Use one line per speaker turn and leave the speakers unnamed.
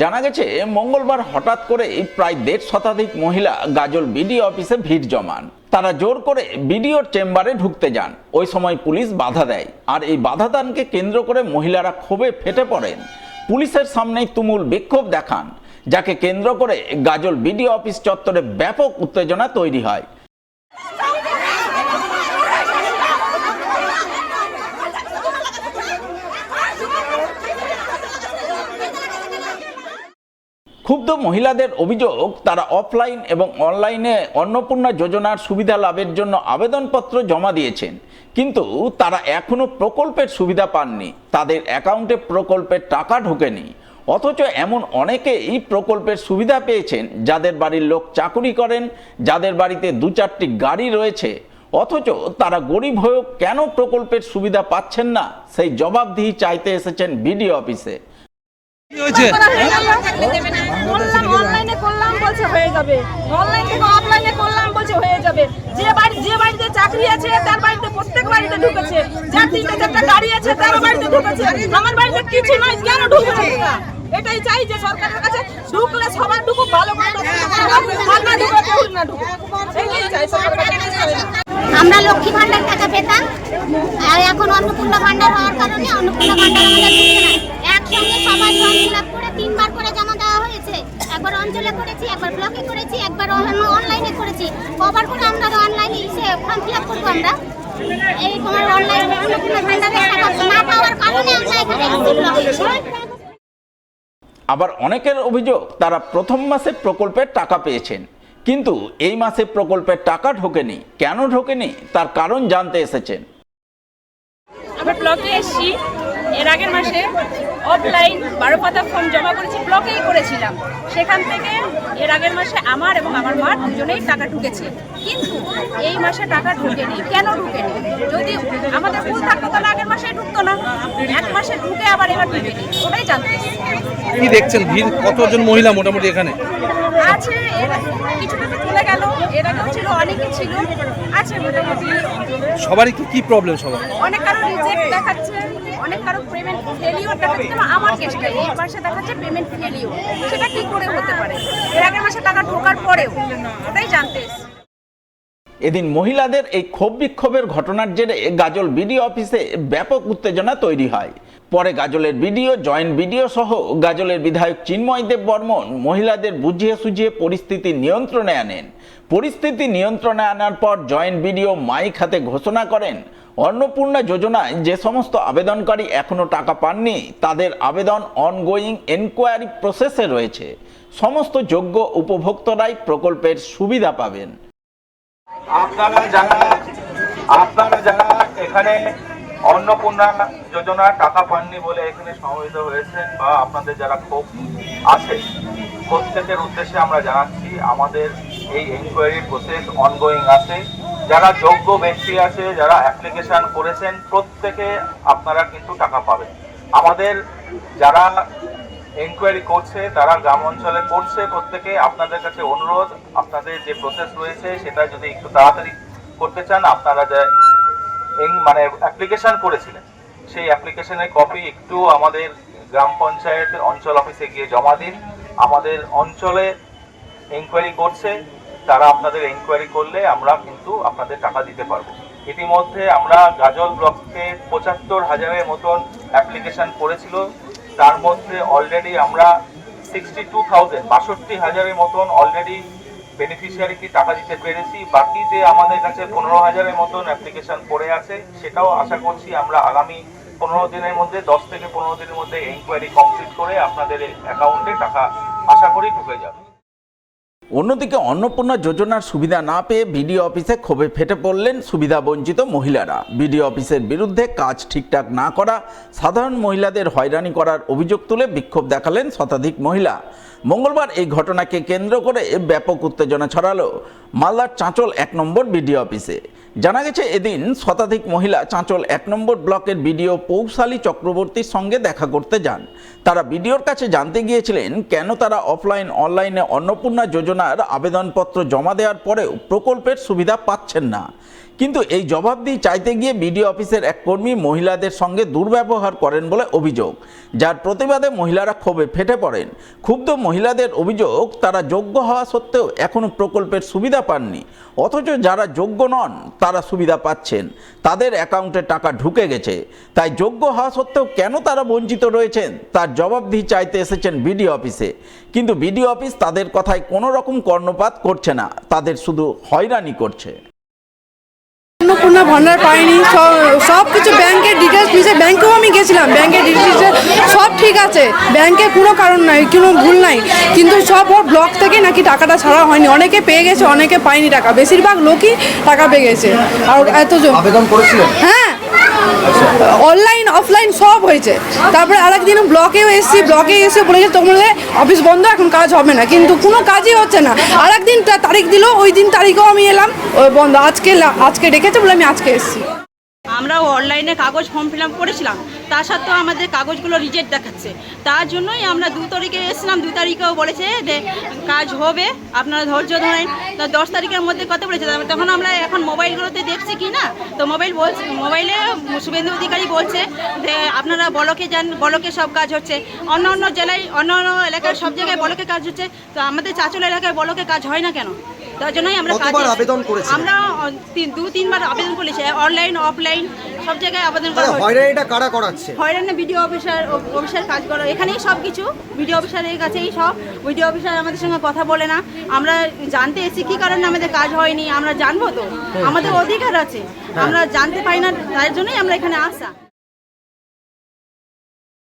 জানা গেছে মঙ্গলবার হঠাৎ করে প্রায় 1.5 শতাধিক মহিলা গাজল বিডিও অফিসে ভিড় জমান। তারা জোর করে বিডিওর চেম্বারে ঢুকতে যান। ওই সময় পুলিশ বাধা দেয়, আর এই বাধাদানকে কেন্দ্র করে মহিলারা ক্ষোভে ফেটে পড়েন। পুলিশের সামনেই তুমুল বিক্ষোভ দেখান, যাকে কেন্দ্র করে গাজল বিডিও অফিস চত্বরে ব্যাপক উত্তেজনা তৈরি হয়। ক্ষুব্ধ মহিলাদের অভিযোগ, তারা অফলাইন এবং অনলাইনে অন্নপূর্ণা যোজনার সুবিধা লাভের জন্য আবেদনপত্র জমা দিয়েছেন, কিন্তু তারা এখনো প্রকল্পের সুবিধা পাননি। তাদের অ্যাকাউন্টে প্রকল্পের টাকা ঢোকেনি। অথচ এমন অনেকেই প্রকল্পের সুবিধা পেয়েছেন, যাদের বাড়ির লোক চাকুরি করেন, যাদের বাড়িতে 2-4টি গাড়ি রয়েছে। অথচ তারা গরিব হয়েও কেন প্রকল্পের সুবিধা পাচ্ছেন না, সেই জবাবদিহি চাইতে এসেছেন বিডিও অফিসে।
অনলাইনে করলাম বলছে হয়ে যাবে, অনলাইন থেকে অফলাইনে করলাম বলছে হয়ে যাবে। যে বাড়িতে চাকরি আছে তার বাড়িতে প্রত্যেক বাড়িতে ঢুকেছে, যার 3-4টা গাড়ি আছে তার বাড়িতে ঢুকেছে। আমার বাড়িতে কিছু নাই, কেন ঢুকছে? এটাই চাই যে সরকারের কাছে ঢুকলে সবার ঢুকুক, ভালো করে
আমরা লক্ষ্মী ভান্ডার টাকা পেতাম, আর এখন অন্নপূর্ণা ভান্ডার হওয়ার কারণে অন্নপূর্ণা ভান্ডার আমাদের ঢুকছে না। একসঙ্গে সবাই ফর্ম ফিল আপ করে 3বার করে জমা দেওয়া হয়েছে। একবার অঞ্চলে করেছি, একবার ব্লকে করেছি, একবার অনলাইনে করেছি। কবার করে আমরা অনলাইনে এসে ফর্ম ফিল আপ করবো? আমরা এই তোমার অনলাইন অন্নপূর্ণা ভান্ডারে টাকা না পাওয়ার কারণে আমরা এখানে এসেছি।
আবার অনেকের অভিযোগ, তারা প্রথম মাসে প্রকল্পের টাকা পেয়েছেন, কিন্তু এই মাসে প্রকল্পের টাকা ঢোকেনি। কেন ঢোকেনি তার কারণ জানতে এসেছেন।
আমরা ব্লকে এসেছি, এর আগের মাসে অফলাইন 12 পাতা ফর্ম জমা করেছি, ব্লকেই করেছিলাম। সেখান থেকে এর আগের মাসে আমার এবং আমার মা দুজনেই টাকা ঢুকেছে, কিন্তু এই মাসে টাকা ঢুকেনি। কেন ঢুকেনি? যদি আমাদের ভুল থাকতো তাহলে আগের মাসে ঢুকতো না, এক মাসে ঢুকে আবার এবার ঢুকেনি, ওটাই জানতে।
কি দেখছেন ভিড়? কতজন মহিলা মোটামুটি এখানে
আছে? কিছুটা তো চলে গেল, এর আগেও ছিল, অনেকে ছিল, আছে মোটামুটি।
সবারই কি প্রবলেম? সবার
অনেক কারো রিজেক্ট দেখাচ্ছে, অনেক কারো পেমেন্ট ফেলিওর দেখাচ্ছে। যেমন আমার কেসটা এই মাসে দেখাচ্ছে পেমেন্ট ফেলিওর। সেটা কি করে হতে পারে? এর আগের মাসে টাকা ঢোকার পরেও, ওটাই জানতে।
এদিন মহিলাদের এই ক্ষোভ বিক্ষোভের ঘটনার জেরে গাজল বিডিও অফিসে ব্যাপক উত্তেজনা তৈরি হয়। পরে গাজলের বিডিও, জয়েন্ট বিডিও সহ গাজলের বিধায়ক চিন্ময় দেব বর্মন মহিলাদের বুঝিয়ে সুঝিয়ে পরিস্থিতি নিয়ন্ত্রণে আনেন। পরিস্থিতি নিয়ন্ত্রণে আনার পর জয়েন্ট বিডিও মাইক হাতে ঘোষণা করেন, অন্নপূর্ণা যোজনায় যে সমস্ত আবেদনকারী এখনো টাকা পাননি, তাদের আবেদন অনগোয়িং এনকোয়ারি প্রসেসে রয়েছে। সমস্ত যোগ্য উপভোক্তারাই প্রকল্পের সুবিধা পাবেন।
আপনারা যারা এখানে অন্নপূর্ণা যোজনার টাকা পাননি বলে এখানে সমবেত হয়েছেন, বা আপনাদের যারা ক্ষোভ আছে, প্রত্যেকের উদ্দেশ্যে আমরা জানাচ্ছি আমাদের এই এনকোয়ারি প্রসেস অনগোয়িং আছে। যারা যোগ্য ব্যক্তি আছে, যারা অ্যাপ্লিকেশন করেছেন, প্রত্যেকে আপনারা কিন্তু টাকা পাবেন। আমাদের যারা এনকোয়ারি করছে তারা গ্রাম অঞ্চলে করছে, প্রত্যেকে আপনাদের কাছে অনুরোধ, আপনাদের যে প্রসেস রয়েছে সেটা যদি একটু তাড়াতাড়ি করতে চান, আপনারা যে অ্যাপ্লিকেশন করেছিলেন সেই অ্যাপ্লিকেশনের কপি একটু আমাদের গ্রাম পঞ্চায়েতের অঞ্চল অফিসে গিয়ে জমা দিন। আমাদের অঞ্চলে এনকোয়ারি করছে, তারা আপনাদের এনকোয়ারি করলে আমরা কিন্তু আপনাদের টাকা দিতে পারবো। ইতিমধ্যে আমরা গাজল ব্লকে ৭৫,০০০-এর মতন অ্যাপ্লিকেশন করেছিল, তার মধ্যে অলরেডি আমরা 62,000-৬২,০০০-এর মতন অলরেডি বেনিফিশিয়ারিকে টাকা দিতে পেরেছি। বাকি যে আমাদের কাছে 15,০০০-এর মতন অ্যাপ্লিকেশন পড়ে আছে, সেটাও আশা করছি আমরা আগামী 15 দিনের মধ্যে, 10 থেকে 15 দিনের মধ্যে এনকোয়ারি কমপ্লিট করে আপনাদের অ্যাকাউন্টে টাকা আশা করি ঢুকে যাবে।
অন্যদিকে অন্নপূর্ণা যোজনার সুবিধা না পেয়ে বিডিও অফিসে ক্ষোভে ফেটে পড়লেন সুবিধা বঞ্চিত মহিলারা। বিডিও অফিসের বিরুদ্ধে কাজ ঠিকঠাক না করা, সাধারণ মহিলাদের হয়রানি করার অভিযোগ তুলে বিক্ষোভ দেখালেন শতাধিক মহিলা। মঙ্গলবার এই ঘটনাকে কেন্দ্র করে ব্যাপক উত্তেজনা ছড়ালো মালদার চাঁচল 1 নম্বর বিডিও অফিসে। জানা গেছে এদিন শতাধিক মহিলা চাঁচল 1 নম্বর ব্লকের বিডিও পৌশালী চক্রবর্তীর সঙ্গে দেখা করতে যান। তারা বিডিওর কাছে জানতে গিয়েছিলেন কেন তারা অফলাইন অনলাইনে অন্নপূর্ণা যোজনার আবেদনপত্র জমা দেওয়ার পরেও প্রকল্পের সুবিধা পাচ্ছেন না। কিন্তু এই জবাবদিহি চাইতে গিয়ে বিডিও অফিসের এক কর্মী মহিলাদের সঙ্গে দুর্ব্যবহার করেন বলে অভিযোগ, যার প্রতিবাদে মহিলারা ক্ষোভে ফেটে পড়েন। ক্ষুব্ধ মহিলাদের অভিযোগ, তারা যোগ্য হওয়া সত্ত্বেও এখনও প্রকল্পের সুবিধা পাননি, অথচ যারা যোগ্য নন তারা সুবিধা পাচ্ছেন, তাদের অ্যাকাউন্টে টাকা ঢুকে গেছে। তাই যোগ্য হওয়া সত্ত্বেও কেন তারা বঞ্চিত রয়েছেন তার জবাবদিহি চাইতে এসেছেন বিডিও অফিসে। কিন্তু বিডিও অফিস তাদের কথায় কোনো রকম কর্ণপাত করছে না, তাদের শুধু হয়রানি করছে।
অন্নপূর্ণা ভান্ডার পাইনি, সব কিছু ব্যাংকের ডিটেলস দিয়েছে, ব্যাংকেও আমি গেছিলাম, ব্যাংকের ডিটেলস সব ঠিক আছে, ব্যাংকে কোনো কারণ নাই, কোনো ভুল নাই, কিন্তু সব ওর ব্লক থেকে নাকি টাকাটা ছাড়া হয়নি। অনেকে পেয়ে গেছে, অনেকে পায়নি টাকা, বেশিরভাগ লোকই টাকা পেয়ে গেছে। আর এত
আবেদন করেছিলেন?
হ্যাঁ, অনলাইন অফলাইন সব হয়েছে। তারপরে আরেকদিন ব্লকেও এসেছি, ব্লকে এসে বলেছে তোমাদের অফিস বন্ধ, এখন কাজ হবে না, কিন্তু কোনো কাজই হচ্ছে না। আরেকদিন তারিখ দিল, ওই দিন তারিখেও আমি এলাম, ওই বন্ধ। আজকে ডেকেছে বলে আমি আজকে এসেছি।
আমরাও অনলাইনে কাগজ ফর্ম ফিল আপ করেছিলাম, তা সত্ত্বেও আমাদের কাগজগুলো রিজেক্ট দেখাচ্ছে। তার জন্যই আমরা 2 তারিখে এসেছিলাম, 2 তারিখেও বলেছে যে কাজ হবে, আপনারা ধৈর্য ধরেন। তো 10 তারিখের মধ্যে কথা বলেছে, তখন আমরা এখন মোবাইলগুলোতে দেখছি কি না, তো মোবাইলে শুভেন্দু অধিকারী বলছে যে আপনারা ব্লকে যান, ব্লকে সব কাজ হচ্ছে। অন্য জেলায়, অন্য এলাকায় সব জায়গায় ব্লকে কাজ হচ্ছে, তো আমাদের চাঁচল এলাকায় ব্লকে কাজ হয় না কেন? তার জন্যই আমরা
আবেদন করেছি,
আমরা 2-3বার আবেদন করেছি, অনলাইন অফলাইন সব জায়গায় আবেদন করা হয়েছে।
হয়রানিটা কারা করাচ্ছে?
হয়রানি ভিডিও অফিসার কাজ করে, এখানেই সব কিছু ভিডিও অফিসারের কাছেই সব। ভিডিও অফিসার আমাদের সঙ্গে কথা বলে না, আমরা জানতে এসেছি কী কারণে আমাদের কাজ হয়নি, আমরা জানবো তো, আমাদের অধিকার আছে, আমরা জানতে পারি না, তার জন্যই আমরা এখানে আসা।